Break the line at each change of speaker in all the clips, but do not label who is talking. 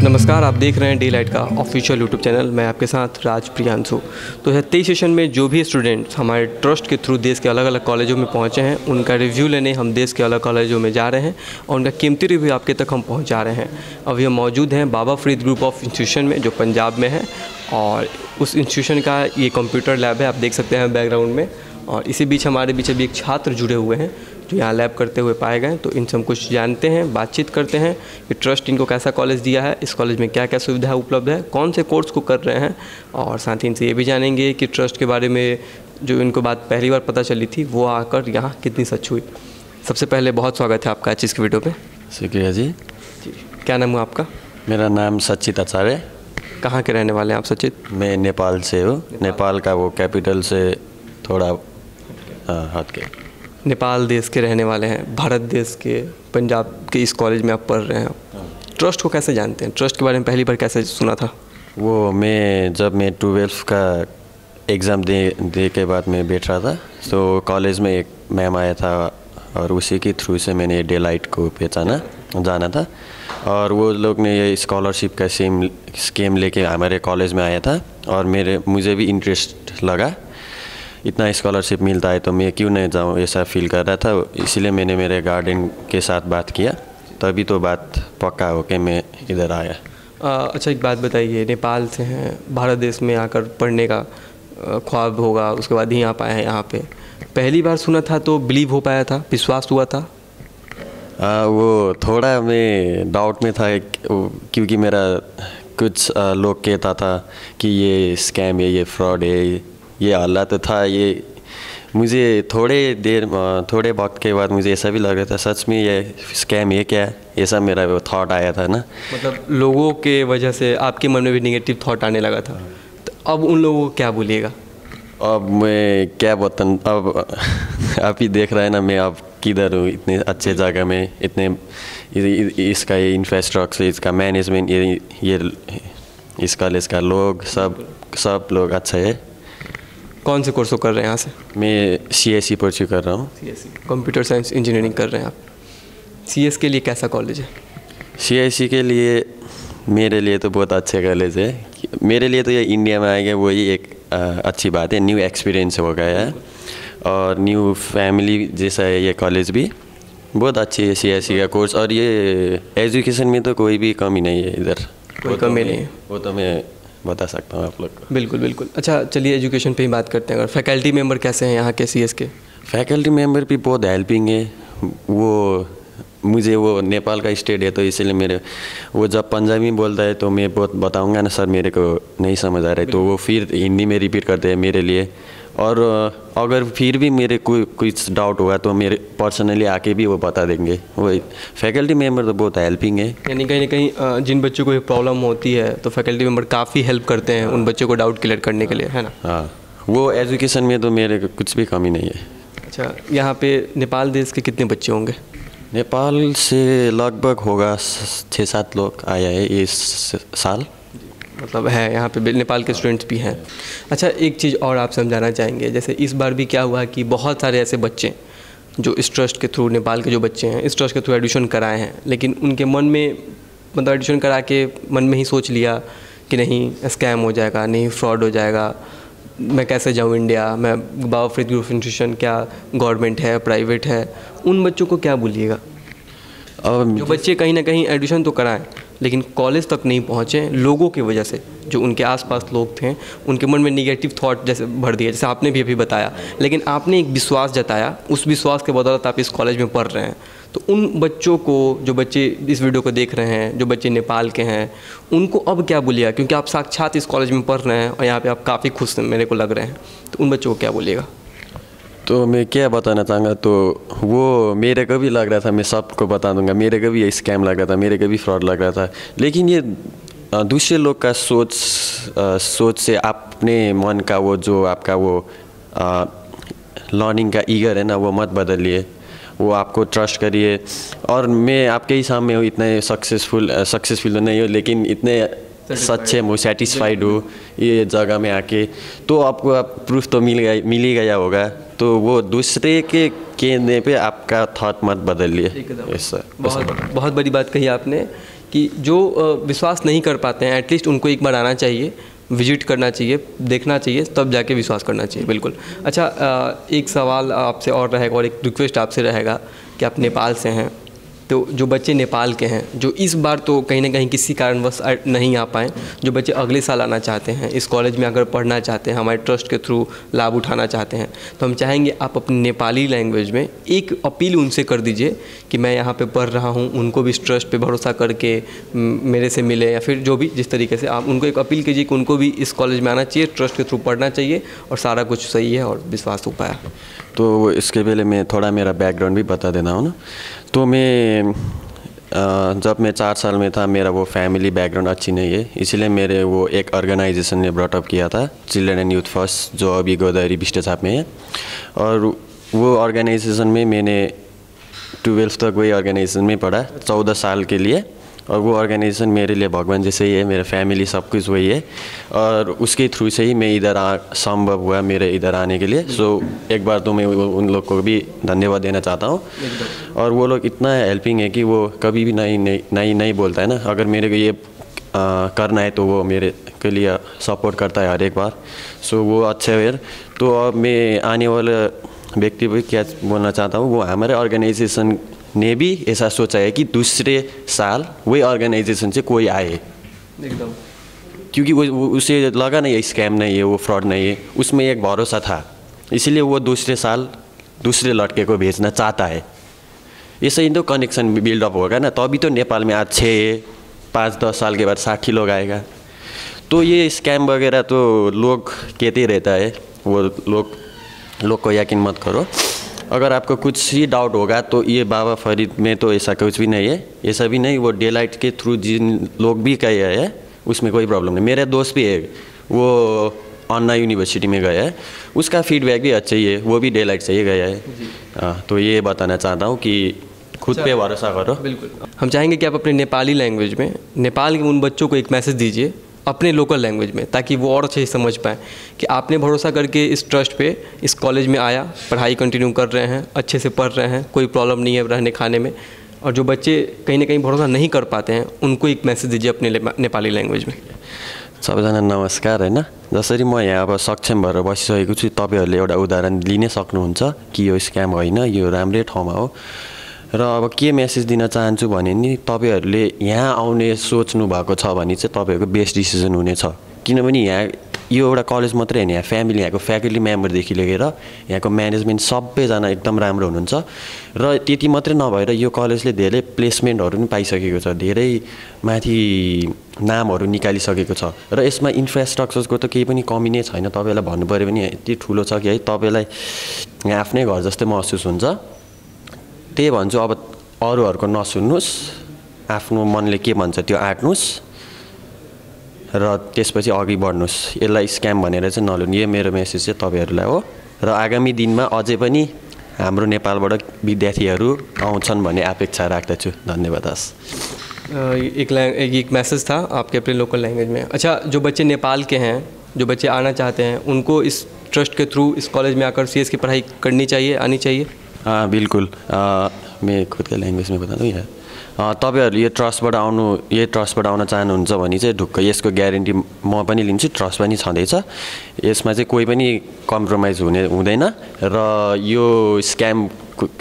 नमस्कार, आप देख रहे हैं डी लाइट का ऑफिशियल यूट्यूब चैनल। मैं आपके साथ राज प्रियांशु। तो 23 सेशन में जो भी स्टूडेंट्स हमारे ट्रस्ट के थ्रू देश के अलग अलग कॉलेजों में पहुंचे हैं, उनका रिव्यू लेने हम देश के अलग कॉलेजों में जा रहे हैं और उनका कीमती रिव्यू आपके तक हम पहुंचा रहे हैं। अभी हम मौजूद हैं बाबा फरीद ग्रुप ऑफ इंस्टीट्यूशन में, जो पंजाब में है, और उस इंस्टीट्यूशन का ये कंप्यूटर लैब है, आप देख सकते हैं बैकग्राउंड में। और इसी बीच हमारे बीच अभी एक छात्र जुड़े हुए हैं जो यहाँ लैब करते हुए पाए गए। तो इनसे हम कुछ जानते हैं, बातचीत करते हैं कि ट्रस्ट इनको कैसा कॉलेज दिया है, इस कॉलेज में क्या क्या सुविधा उपलब्ध है, कौन से कोर्स को कर रहे हैं, और साथ ही इनसे ये भी जानेंगे कि ट्रस्ट के बारे में जो इनको बात पहली बार पता चली थी वो आकर यहाँ कितनी सच हुई। सबसे पहले बहुत स्वागत है आपका आज इस वीडियो पे।
शुक्रिया जी।
क्या नाम हुआ आपका?
मेरा नाम सचित आचार्य।
कहाँ के रहने वाले हैं आप सचित?
मैं नेपाल से हूँ। नेपाल का वो कैपिटल से थोड़ा हट के।
नेपाल देश के रहने वाले हैं, भारत देश के पंजाब के इस कॉलेज में आप पढ़ रहे हैं। ट्रस्ट को कैसे जानते हैं? ट्रस्ट के बारे में पहली बार कैसे सुना था?
वो जब मैं 12th का एग्ज़ाम दे के बाद मैं बैठ रहा था, तो कॉलेज में एक मैम आया था और उसी के थ्रू से मैंने डेलाइट को पहचाना जाना था। और वो लोग ने ये स्कॉलरशिप का स्कीम लेके हमारे कॉलेज में आया था और मुझे भी इंटरेस्ट लगा। इतना स्कॉलरशिप मिलता है तो मैं क्यों नहीं जाऊँ, ऐसा फील कर रहा था। इसीलिए मैंने मेरे गार्डियन के साथ बात किया, तभी तो बात पक्का हो के मैं इधर आया।
अच्छा, एक बात बताइए, नेपाल से हैं, भारत देश में आकर पढ़ने का ख्वाब होगा, उसके बाद ही आप आए हैं यहाँ पे। पहली बार सुना था तो बिलीव हो पाया था, विश्वास हुआ था?
वो थोड़ा मैं डाउट में था क्योंकि मेरा कुछ लोग कहता था कि ये स्कैम है, ये फ्रॉड है, ये हल्ला तो था। ये मुझे थोड़े वक्त के बाद मुझे ऐसा भी लग रहा था सच में ये स्कैम है क्या, ऐसा मेरा वो थॉट आया था ना। मतलब
लोगों के वजह से आपके मन में भी नेगेटिव थॉट आने लगा था। तो अब उन लोगों को क्या बोलिएगा?
अब मैं क्या बताऊँ, अब आप ही देख रहे हैं ना मैं अब किधर हूँ, इतने अच्छे जगह में, इतने इसका ये इंफ्रास्ट्रक्चर, इसका मैनेजमेंट, ये इस कॉलेज का लोग सब लोग अच्छा है।
कौन से कोर्स कर रहे हैं यहाँ से?
मैं CSE परस्यू कर रहा हूँ।
CSE कंप्यूटर साइंस इंजीनियरिंग कर रहे हैं आप। CS के लिए कैसा कॉलेज है?
CSE के लिए मेरे लिए तो बहुत अच्छा कॉलेज है। मेरे लिए तो ये इंडिया में आएगा वही एक अच्छी बात है, न्यू एक्सपीरियंस हो गया है और न्यू फैमिली जैसा है ये कॉलेज भी। बहुत अच्छी है CSE का कोर्स, और ये एजुकेशन में तो कोई भी कमी नहीं है इधर,
कोई कमी नहीं है,
वो तो मैं बता सकता हूँ आप लोग को।
बिल्कुल बिल्कुल। अच्छा, चलिए एजुकेशन पे ही बात करते हैं। अगर फैकल्टी मेंबर कैसे हैं यहाँ के CS के?
फैकल्टी मेंबर भी बहुत हेल्पिंग है। वो मुझे वो नेपाल का स्टेट है तो इसलिए वो जब पंजाबी बोलता है तो मैं बहुत बताऊँगा ना, सर मेरे को नहीं समझ आ रहा है, तो वो फिर हिंदी में रिपीट करते हैं मेरे लिए। और अगर फिर भी मेरे कुछ डाउट हुआ तो मेरे पर्सनली आके भी वो बता देंगे। वो फैकल्टी मेंबर तो बहुत हेल्पिंग है।
यानी कहीं ना कहीं जिन बच्चों को प्रॉब्लम होती है तो फैकल्टी मेंबर काफ़ी हेल्प करते हैं उन बच्चों को डाउट क्लियर करने के लिए, है ना?
हाँ, वो एजुकेशन में तो मेरे कुछ भी कमी नहीं है।
अच्छा, यहाँ पे नेपाल देश के कितने बच्चे होंगे?
नेपाल से लगभग होगा 6-7 लोग आया है इस साल।
मतलब है यहाँ पे नेपाल के स्टूडेंट्स भी हैं। अच्छा, एक चीज़ और आप समझाना चाहेंगे, जैसे इस बार भी क्या हुआ कि बहुत सारे ऐसे बच्चे जो इस ट्रस्ट के थ्रू, नेपाल के जो बच्चे हैं इस ट्रस्ट के थ्रू एडमिशन कराए हैं, लेकिन उनके मन में मतलब एडमिशन करा के मन में ही सोच लिया कि नहीं स्कैम हो जाएगा, नहीं फ्रॉड हो जाएगा, मैं कैसे जाऊँ इंडिया, मैं बाबा फरीद ग्रुप इंस्टीट्यूशन क्या गवर्नमेंट है प्राइवेट है। उन बच्चों को क्या बोलिएगा जो बच्चे कहीं ना कहीं एडमिशन तो कराएं लेकिन कॉलेज तक नहीं पहुँचे लोगों की वजह से? जो उनके आसपास लोग थे उनके मन में नेगेटिव थॉट जैसे भर दिए, जैसे आपने भी अभी बताया, लेकिन आपने एक विश्वास जताया, उस विश्वास के बदौलत आप इस कॉलेज में पढ़ रहे हैं। तो उन बच्चों को, जो बच्चे इस वीडियो को देख रहे हैं, जो बच्चे नेपाल के हैं, उनको अब क्या बोलिएगा? क्योंकि आप साक्षात इस कॉलेज में पढ़ रहे हैं और यहाँ पर आप काफ़ी खुश मेरे को लग रहे हैं, तो उन बच्चों को क्या बोलिएगा?
तो मैं क्या बताना चाहूँगा, तो वो मेरे को भी लग रहा था, मैं सबको बता दूंगा, मेरे को भी ये स्कैम लग रहा था, मेरे को भी फ्रॉड लग रहा था। लेकिन ये दूसरे लोग का सोच से अपने मन का वो जो आपका वो लर्निंग का ईगर है ना, वो मत बदलिए, वो आपको ट्रस्ट करिए। और मैं आपके ही सामने हूँ, इतने सक्सेसफुल तो नहीं हो, लेकिन इतने सच्चे हूँ, सेटिस्फाइड हूँ ये जगह में आके, तो आपको प्रूफ तो मिल ही गया होगा। तो वो दूसरे के कहने पे आपका थॉट मत बदलिए।
बहुत बड़ी बात कही आपने कि जो विश्वास नहीं कर पाते हैं एटलीस्ट उनको एक बार आना चाहिए, विजिट करना चाहिए, देखना चाहिए, तब जाके विश्वास करना चाहिए। बिल्कुल। अच्छा, एक सवाल आपसे और रहेगा और एक रिक्वेस्ट आपसे रहेगा कि आप नेपाल से हैं, तो जो बच्चे नेपाल के हैं जो इस बार तो कहीं ना कहीं किसी कारणवश नहीं आ पाए, जो बच्चे अगले साल आना चाहते हैं, इस कॉलेज में अगर पढ़ना चाहते हैं, हमारे ट्रस्ट के थ्रू लाभ उठाना चाहते हैं, तो हम चाहेंगे आप अपनी नेपाली लैंग्वेज में एक अपील उनसे कर दीजिए कि मैं यहाँ पे पढ़ रहा हूँ, उनको भी इस ट्रस्ट पे भरोसा करके मेरे से मिले, या फिर जो भी जिस तरीके से आप उनको एक अपील कीजिए कि उनको भी इस कॉलेज में आना चाहिए, ट्रस्ट के थ्रू पढ़ना चाहिए और सारा कुछ सही है और विश्वास हो पाया।
तो इसके पहले मैं थोड़ा मेरा बैकग्राउंड भी बता देना हूँ ना। तो मैं जब मैं 4 साल में था, मेरा वो फैमिली बैकग्राउंड अच्छी नहीं है, इसलिए मेरे वो एक ऑर्गेनाइजेशन ने ब्रॉटअप किया था, चिल्ड्रन एंड यूथ फर्स्ट, जो अभी गोदावरी बिस्टेछाप में है। और वो ऑर्गेनाइजेशन में मैंने 12th तक वही ऑर्गेनाइजेशन में पढ़ा 14 साल के लिए। और वो ऑर्गेनाइजेशन मेरे लिए भगवान जैसे ही है, मेरा फैमिली सब कुछ वही है, और उसके थ्रू से ही मैं इधर संभव हुआ मेरे इधर आने के लिए। सो एक बार तो मैं उन लोग को भी धन्यवाद देना चाहता हूँ। और वो लोग इतना हेल्पिंग है कि वो कभी भी नहीं बोलता है ना, अगर मेरे को ये करना है तो वो मेरे के लिए सपोर्ट करता है हर एक बार। सो वो अच्छा है। तो अब मैं आने वाला व्यक्ति भी क्या बोलना चाहता हूँ, वो हमारे ऑर्गेनाइजेशन ने भी ऐसा सोचा है कि दूसरे साल वही ऑर्गेनाइजेशन से कोई आए
एकदम,
क्योंकि वो उसे लगा नहीं है स्कैम नहीं है, वो फ्रॉड नहीं है, उसमें एक भरोसा था, इसलिए वो दूसरे साल दूसरे लड़के को भेजना चाहता है। ऐसे ही तो कनेक्शन बिल्डअप होगा ना, तभी तो नेपाल में आज 5-10 साल के बाद 60 लोग आएगा। तो ये स्कैम वगैरह तो लोग कहते रहता है, वो लोग को यकीन मत करो। अगर आपको कुछ ही डाउट होगा तो ये बाबा फरीद में तो ऐसा कुछ भी नहीं है, ऐसा भी नहीं। वो डेलाइट के थ्रू जिन लोग भी गए हैं उसमें कोई प्रॉब्लम नहीं। मेरा दोस्त भी है, वो अन्ना यूनिवर्सिटी में गया है, उसका फीडबैक भी अच्छा ही है, वो भी डेलाइट से ही गया है। हाँ, तो ये बताना चाहता हूँ कि खुद पे भरोसा करो।
बिल्कुल। हम चाहेंगे कि आप अपने नेपाली लैंग्वेज में नेपाल के उन बच्चों को एक मैसेज दीजिए अपने लोकल लैंग्वेज में, ताकि वो और अच्छे से समझ पाएँ कि आपने भरोसा करके इस ट्रस्ट पे इस कॉलेज में आया, पढ़ाई कंटिन्यू कर रहे हैं, अच्छे से पढ़ रहे हैं, कोई प्रॉब्लम नहीं है रहने खाने में। और जो बच्चे कहीं ना कहीं भरोसा नहीं कर पाते हैं उनको एक मैसेज दीजिए अपने नेपाली लैंग्वेज में।
सबैजना नमस्कार होइन। जसरी म यहाँ अब सक्षम भएर बसिसकेको छु, तपाईँहरूले एउटा उदाहरण लिनै सक्नुहुन्छ कि यो स्क्याम होइन, यो राम्रै ठाउँमा हो। र अब के मेसेज दिन चाहन्छु भने नि, तपाईँहरूले यहाँ आउने सोच्नु भएको छ भने चाहिँ तपाईँहरूको बेस्ट डिसिजन हुनेछ। किनभने यहाँ यो एउटा कलेज मात्रै होइन, यहाँ फ्यामिली, यहाँको फ्याकल्टी मेम्बरदेखि लिएर यहाँको म्यानेजमेन्ट सबैजना एकदम राम्रो हुनुहुन्छ। र त्यति मात्रै नभएर यो कलेजले धेरै प्लेसमेन्टहरू पनि पाइसकेको छ, धेरै माथि नामहरू निकालिसकेको छ। र यसमा इन्फ्रास्ट्रक्चरको त केही पनि कमी नै छैन। तपाईँलाई भन्नु पऱ्यो भने यति ठुलो छ कि है, तपाईँलाई यहाँ आफ्नै घर जस्तै महसुस हुन्छ। त्यही भन्छु, अब अरूहरूको नसुन्नुहोस्, आफ्नो मनले के भन्छ त्यो आँट्नुहोस् र त्यसपछि अघि बढ्नुहोस्। यसलाई स्क्याम भनेर चाहिँ नलिनु, यो मेरो मेसेज चाहिँ तपाईँहरूलाई हो। र आगामी दिनमा अझै पनि हाम्रो नेपालबाट विद्यार्थीहरू आउँछन् भन्ने अपेक्षा राख्दछु। धन्यवाद।
एक मैसेज था आपके अपने लोकल लैंग्वेज में। अच्छा, जो बच्चे नेपाल के हैं, जो बच्चे आना चाहते हैं, उनको इस ट्रस्ट के थ्रू इस कॉलेज में आकर CS की पढ़ाई करनी चाहिए, आनी चाहिए?
हाँ बिल्कुल। मैं खुद के ल्याङ्ग्वेज में बताऊँ यहाँ, तपाईँहरू यो ट्रस्टबाट आउन चाहनुहुन्छ भने चाहिँ ढुक्क यसको ग्यारेन्टी म पनि लिन्छु, ट्रस्ट पनि छँदैछ, यसमा चाहिँ कोही पनि कम्प्रोमाइज हुँदैन। र यो स्क्याम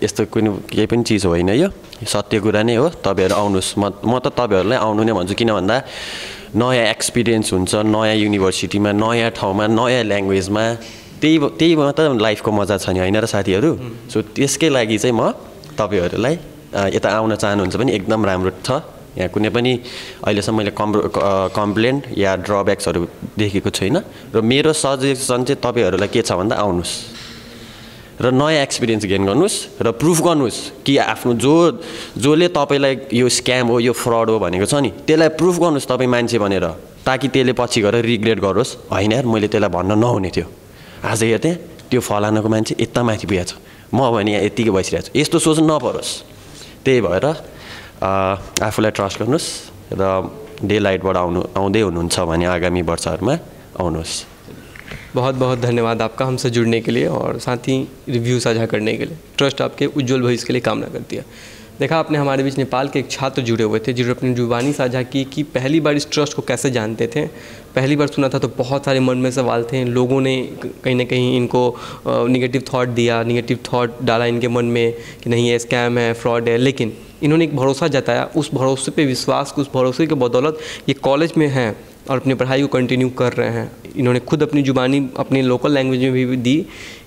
यस्तो कुनै केही पनि चिज होइन, यो सत्य कुरा नै हो। तपाईँहरू आउनुहोस्, म त तपाईँहरूलाई आउनु नै भन्छु। किन भन्दा नयाँ एक्सपिरियन्स हुन्छ, नयाँ युनिभर्सिटीमा, नयाँ ठाउँमा, नयाँ ल्याङ्ग्वेजमा, त्यही मात्र लाइफको मजा छ नि, होइन र साथीहरू? सो त्यसकै लागि चाहिँ म तपाईँहरूलाई यता आउन चाहनुहुन्छ भने एकदम राम्रो छ। यहाँ कुनै पनि अहिलेसम्म मैले कम्प्लेन्ट या ड्रब्याक्सहरू देखेको छैन। र मेरो सजेसन चाहिँ तपाईँहरूलाई के छ भन्दा आउनुहोस् र नयाँ एक्सपिरियन्स गेन गर्नुहोस् र प्रुफ गर्नुहोस् कि आफ्नो जसले तपाईँलाई यो स्क्याम हो, यो फ्रड हो भनेको छ नि, त्यसलाई प्रुफ गर्नुहोस् तपाईँ मान्छे भनेर, ताकि त्यसले पछि गएर रिग्रेट गरोस्, होइन यार मैले त्यसलाई भन्न नहुने थियो, आज हेर्थेँ त्यो फलानाको मान्छे यता माथि पुगेको छ, म भने यहाँ यत्तिकै बसिरहेको छु, यस्तो सोच्नु नपरोस्। त्यही भएर आफूलाई ट्रस्ट गर्नुहोस् र डेलाइटबाट आउँदै हुनुहुन्छ भने आगामी वर्षहरूमा आउनुहोस्।
बहुत बहुत धन्यवाद आपका हमसे जुड़ने के लिए और साथ ही रिव्यू साझा करने के लिए। ट्रस्ट आपके उज्जवल भविष्य के लिए कामना करती है। देखा आपने हमारे बीच नेपाल के एक छात्र जुड़े हुए थे जिन्होंने अपनी जुबानी साझा की कि पहली बार इस ट्रस्ट को कैसे जानते थे। पहली बार सुना था तो बहुत सारे मन में सवाल थे, लोगों ने कहीं ना कहीं इनको निगेटिव थॉट दिया, निगेटिव थॉट डाला इनके मन में कि नहीं ये स्कैम है, फ्रॉड है, लेकिन इन्होंने एक भरोसा जताया। उस भरोसे पे विश्वास, उस भरोसे के बदौलत ये कॉलेज में हैं और अपनी पढ़ाई को कंटिन्यू कर रहे हैं। इन्होंने खुद अपनी जुबानी अपनी लोकल लैंग्वेज में भी दी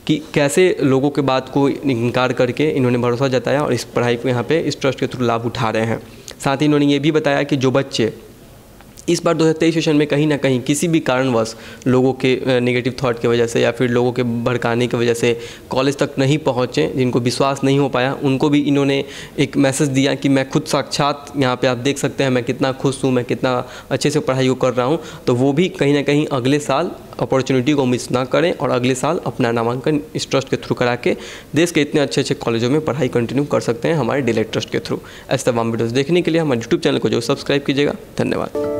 कि कैसे लोगों के बात को इनकार करके इन्होंने भरोसा जताया और इस पढ़ाई को यहाँ पे इस ट्रस्ट के थ्रू लाभ उठा रहे हैं। साथ ही इन्होंने ये भी बताया कि जो बच्चे इस बार 2023 सेशन में कहीं ना कहीं किसी भी कारणवश लोगों के नेगेटिव थॉट की वजह से या फिर लोगों के भड़काने की वजह से कॉलेज तक नहीं पहुँचे, जिनको विश्वास नहीं हो पाया, उनको भी इन्होंने एक मैसेज दिया कि मैं खुद साक्षात यहाँ पे आप देख सकते हैं मैं कितना खुश हूँ, मैं कितना अच्छे से पढ़ाई को कर रहा हूँ। तो वो भी कहीं ना कहीं अगले साल अपॉर्चुनिटी को मिस ना करें और अगले साल अपना नामांकन इस ट्रस्ट के थ्रू करा के देश के इतने अच्छे अच्छे कॉलेजों में पढ़ाई कंटिन्यू कर सकते हैं हमारे डिलाइट ट्रस्ट के थ्रू। ऐसे तमाम वीडियोज़ देखने के लिए हमारे यूट्यूब चैनल को जो सब्सक्राइब कीजिएगा। धन्यवाद।